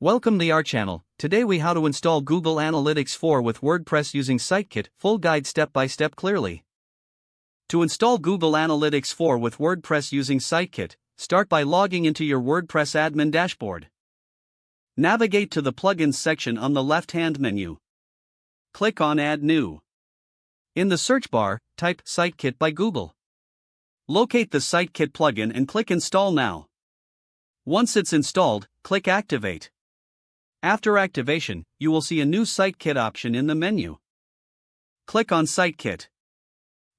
Welcome to our channel. Today we how to install Google Analytics 4 with WordPress using SiteKit, full guide step by step clearly. To install Google Analytics 4 with WordPress using SiteKit, start by logging into your WordPress admin dashboard. Navigate to the Plugins section on the left-hand menu. Click on Add New. In the search bar, type SiteKit by Google. Locate the SiteKit plugin and click Install Now. Once it's installed, click Activate. After activation, you will see a new SiteKit option in the menu. Click on SiteKit.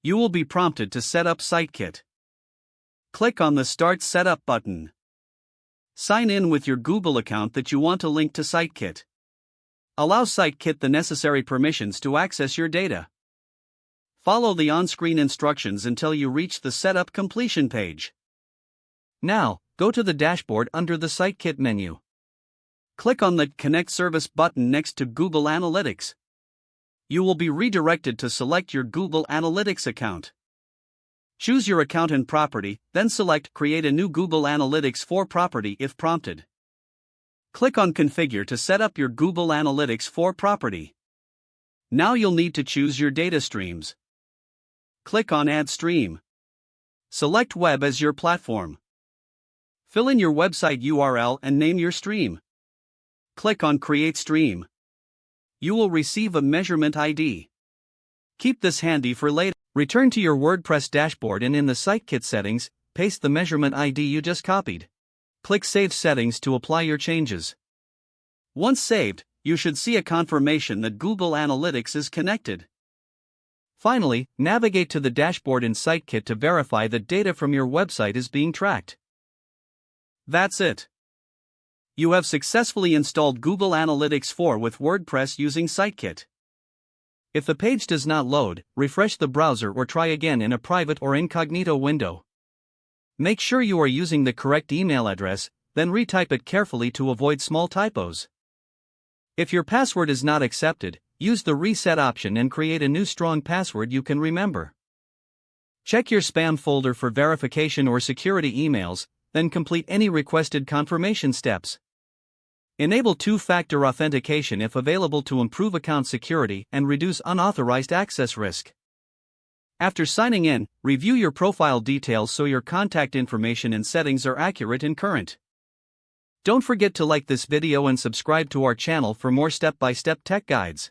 You will be prompted to set up SiteKit. Click on the Start Setup button. Sign in with your Google account that you want to link to SiteKit. Allow SiteKit the necessary permissions to access your data. Follow the on-screen instructions until you reach the Setup Completion page. Now, go to the dashboard under the SiteKit menu. Click on the Connect Service button next to Google Analytics. You will be redirected to select your Google Analytics account. Choose your account and property, then select Create a new Google Analytics 4 property if prompted. Click on Configure to set up your Google Analytics 4 property. Now you'll need to choose your data streams. Click on Add Stream. Select Web as your platform. Fill in your website URL and name your stream. Click on Create Stream. You will receive a measurement ID. Keep this handy for later. Return to your WordPress dashboard and in the SiteKit settings, paste the measurement ID you just copied. Click Save Settings to apply your changes. Once saved, you should see a confirmation that Google Analytics is connected. Finally, navigate to the dashboard in SiteKit to verify that data from your website is being tracked. That's it. You have successfully installed Google Analytics 4 with WordPress using SiteKit. If the page does not load, refresh the browser or try again in a private or incognito window. Make sure you are using the correct email address, then retype it carefully to avoid small typos. If your password is not accepted, use the reset option and create a new strong password you can remember. Check your spam folder for verification or security emails, then complete any requested confirmation steps. Enable two-factor authentication if available to improve account security and reduce unauthorized access risk. After signing in, review your profile details so your contact information and settings are accurate and current. Don't forget to like this video and subscribe to our channel for more step-by-step tech guides.